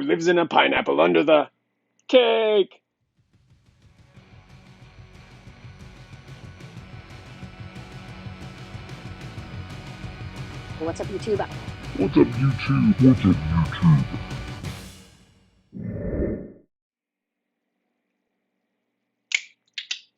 lives in a pineapple under the cake. What's up, YouTube? What's up, YouTube? What's up, YouTube?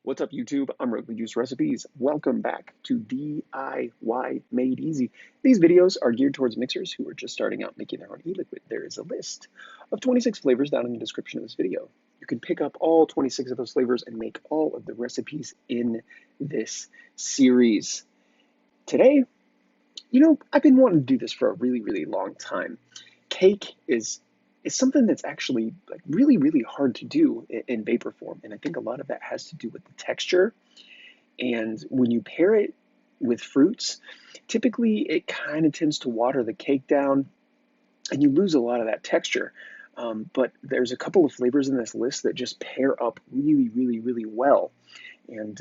What's up, YouTube? I'm Rugby Juice Recipes. Welcome back to DIY Made Easy. These videos are geared towards mixers who are just starting out making their own e-liquid. There is a list of 26 flavors down in the description of this video. You can pick up all 26 of those flavors and make all of the recipes in this series. Today, I've been wanting to do this for a really, really long time. Cake is something that's actually like really hard to do in vapor form, and I think a lot of that has to do with the texture. And when you pair it with fruits, typically it kind of tends to water the cake down, and you lose a lot of that texture. But there's a couple of flavors in this list that just pair up really well. And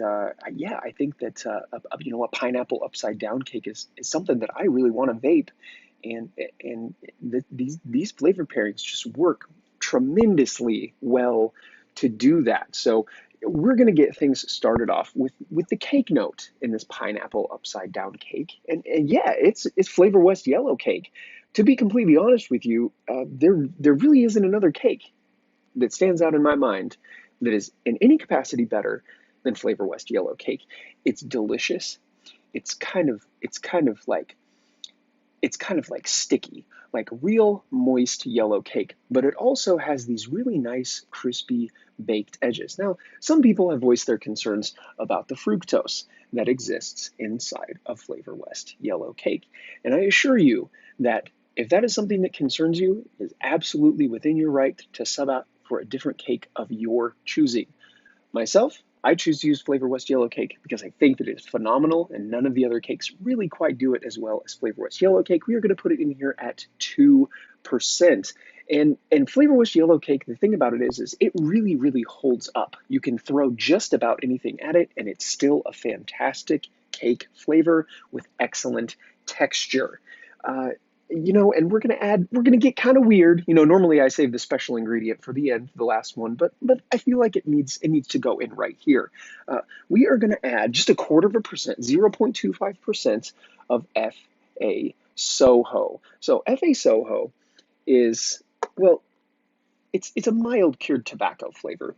yeah, I think that a pineapple upside down cake is something that I really want to vape, and these flavor pairings just work tremendously well to do that. So we're going to get things started off with the cake note in this pineapple upside down cake, and yeah, it's Flavor West yellow cake. To be completely honest with you, there really isn't another cake that stands out in my mind that is in any capacity better than Flavor West yellow cake. It's delicious. It's kind of like sticky, like real moist yellow cake, but it also has these really nice crispy baked edges. Now, some people have voiced their concerns about the fructose that exists inside of Flavor West yellow cake. And I assure you that if that is something that concerns you, it is absolutely within your right to sub out for a different cake of your choosing. Myself, I choose to use Flavor West Yellow Cake because I think that it is phenomenal, and none of the other cakes really quite do it as well as Flavor West Yellow Cake. We are going to put it in here at 2%. And Flavor West Yellow Cake, the thing about it is it really holds up. You can throw just about anything at it, and it's still a fantastic cake flavor with excellent texture. And we're gonna get kind of weird. Normally I save the special ingredient for the end, the last one, but I feel like it needs to go in right here. We are gonna add just 0.25%, 0.25% of FA Soho. So FA Soho is, well, it's a mild cured tobacco flavor,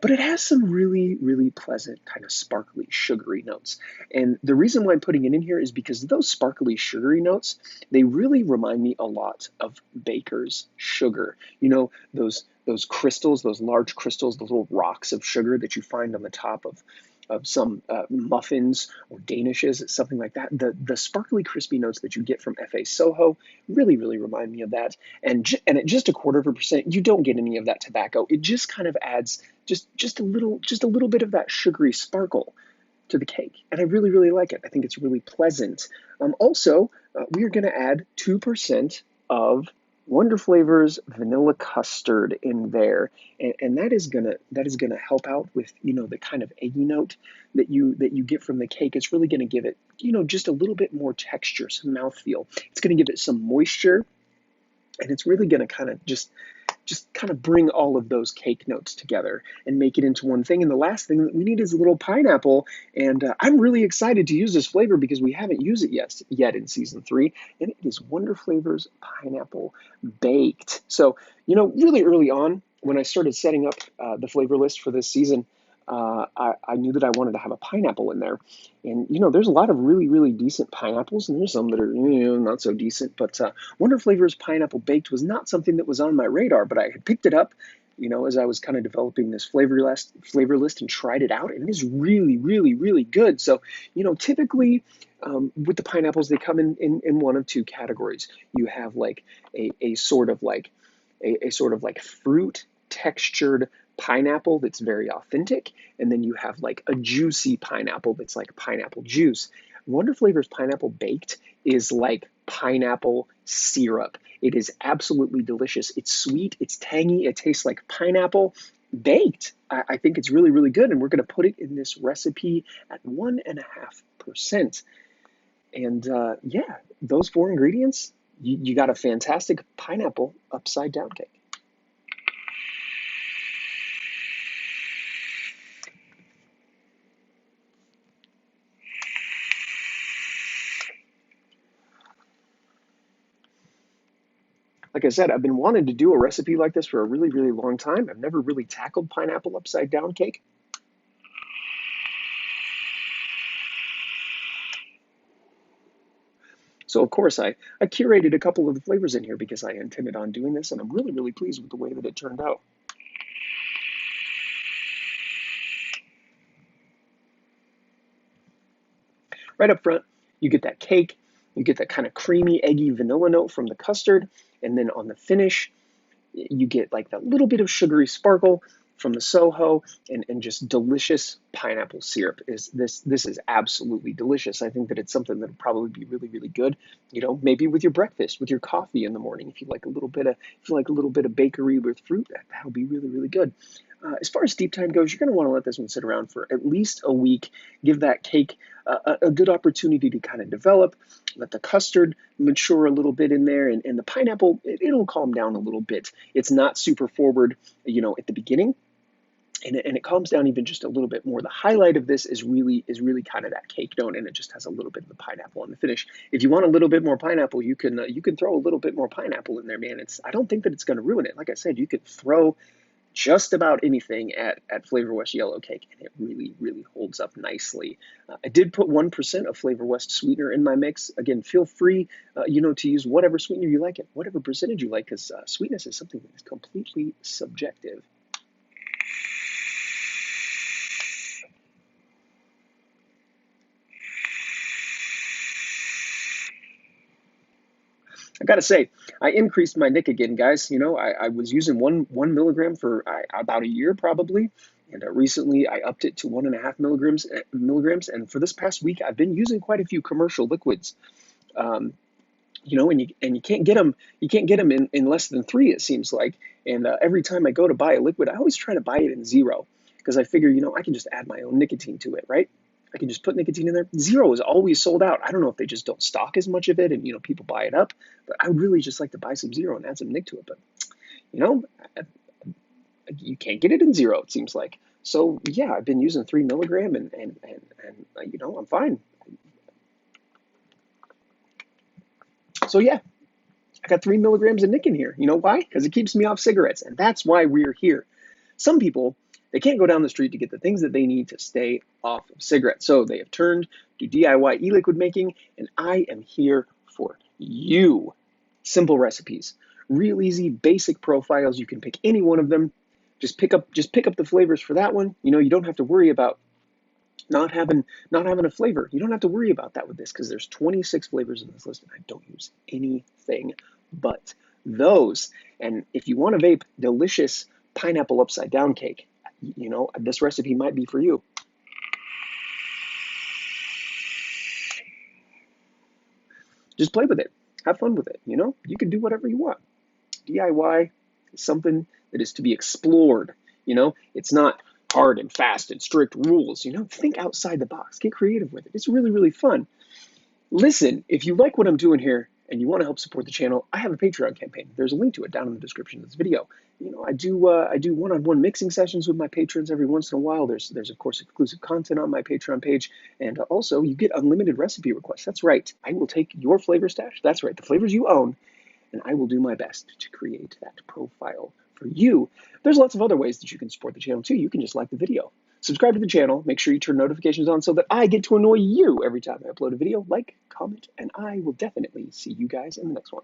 but it has some really pleasant kind of sparkly sugary notes. And the reason why I'm putting it in here is because those sparkly sugary notes, they really remind me a lot of baker's sugar. Those crystals, those large crystals, those little rocks of sugar that you find on the top of some muffins or danishes, something like that. The sparkly crispy notes that you get from FA Soho really remind me of that. And at just 0.25%, you don't get any of that tobacco. It just kind of adds just a little bit of that sugary sparkle to the cake, and I really like it. I think it's really pleasant. Also, we are going to add 2% of Wonder Flavors Vanilla Custard in there, and that is gonna help out with the kind of eggy note that you get from the cake. It's really gonna give it just a little bit more texture, some mouthfeel. It's gonna give it some moisture, and it's really gonna kind of just kind of bring all of those cake notes together and make it into one thing. And the last thing that we need is a little pineapple. And I'm really excited to use this flavor because we haven't used it yet in season 3. And it is Wonder Flavors Pineapple Baked. So, really early on when I started setting up the flavor list for this season, I knew that I wanted to have a pineapple in there. And, there's a lot of really decent pineapples, and there's some that are, not so decent. But Wonder Flavors Pineapple Baked was not something that was on my radar, but I had picked it up, as I was kind of developing this flavor list and tried it out. And it is really good. So, typically with the pineapples, they come in one of two categories. You have like a sort of like fruit textured pineapple that's very authentic, and then you have like a juicy pineapple that's like pineapple juice. Wonder Flavors Pineapple Baked is like pineapple syrup. It is absolutely delicious. It's sweet, it's tangy, it tastes like pineapple baked. I think it's really good, and we're going to put it in this recipe at 1.5%. And yeah, those 4 ingredients, you got a fantastic pineapple upside down cake. Like I said, I've been wanting to do a recipe like this for a really, really long time. I've never really tackled pineapple upside down cake. So of course I curated a couple of the flavors in here because I intended on doing this, and I'm really, really pleased with the way that it turned out. Right up front, you get that cake, you get that kind of creamy, eggy vanilla note from the custard, and then on the finish, you get like that little bit of sugary sparkle from the Soho, and just delicious pineapple syrup. This is absolutely delicious. I think that it's something that would probably be really, really good, you know, maybe with your breakfast, with your coffee in the morning. If you like a little bit of bakery with fruit, that would be really, really good. As far as steep time goes, you're going to want to let this one sit around for at least a week. Give that cake a good opportunity to kind of develop. Let the custard mature a little bit in there, and the pineapple, it'll calm down a little bit. It's not super forward, you know, at the beginning, and it calms down even just a little bit more. The highlight of this is really kind of that cake note, and it just has a little bit of the pineapple on the finish. If you want a little bit more pineapple, you can throw a little bit more pineapple in there, man. I don't think that it's going to ruin it. Like I said, you could throw just about anything at Flavor West Yellow Cake, and it really, really holds up nicely. I did put 1% of Flavor West sweetener in my mix. Again, feel free, you know, to use whatever sweetener you like, whatever percentage you like, because sweetness is something that is completely subjective. I gotta say, I increased my nick again, guys. You know, I was using one milligram for about a year probably, and recently I upped it to 1.5 milligrams. And for this past week, I've been using quite a few commercial liquids. Um, you know, and you can't get them in less than 3, it seems like. And every time I go to buy a liquid, I always try to buy it in 0 because I figure, you know, I can just add my own nicotine to it, right? I can just put nicotine in there. 0 is always sold out. I don't know if they just don't stock as much of it and, you know, people buy it up, but I would really just like to buy some 0 and add some nic to it. But, you know, you can't get it in 0, it seems like. So yeah, I've been using 3 milligram, and you know, I'm fine. So yeah, I got 3 milligrams of nic in here. You know why? Because it keeps me off cigarettes, and that's why we're here. Some people, they can't go down the street to get the things that they need to stay off of cigarettes, so they have turned to DIY e-liquid making, and I am here for you. Simple recipes, real easy, basic profiles. You can pick any one of them. Just pick up the flavors for that one. You know, you don't have to worry about not having a flavor. You don't have to worry about that with this because there's 26 flavors in this list, and I don't use anything but those. And if you want to vape delicious pineapple upside down cake, you know, this recipe might be for you. Just play with it. Have fun with it. You know, you can do whatever you want. DIY is something that is to be explored. You know, it's not hard and fast and strict rules. You know, think outside the box. Get creative with it. It's really, really fun. Listen, if you like what I'm doing here and you want to help support the channel, I have a Patreon campaign. There's a link to it down in the description of this video. You know, I do one-on-one mixing sessions with my patrons every once in a while. There's of course exclusive content on my Patreon page, and also you get unlimited recipe requests. That's right. I will take your flavor stash. That's right, the flavors you own, and I will do my best to create that profile for you. There's lots of other ways that you can support the channel too. You can just like the video. Subscribe to the channel, make sure you turn notifications on so that I get to annoy you every time I upload a video. Like, comment, and I will definitely see you guys in the next one.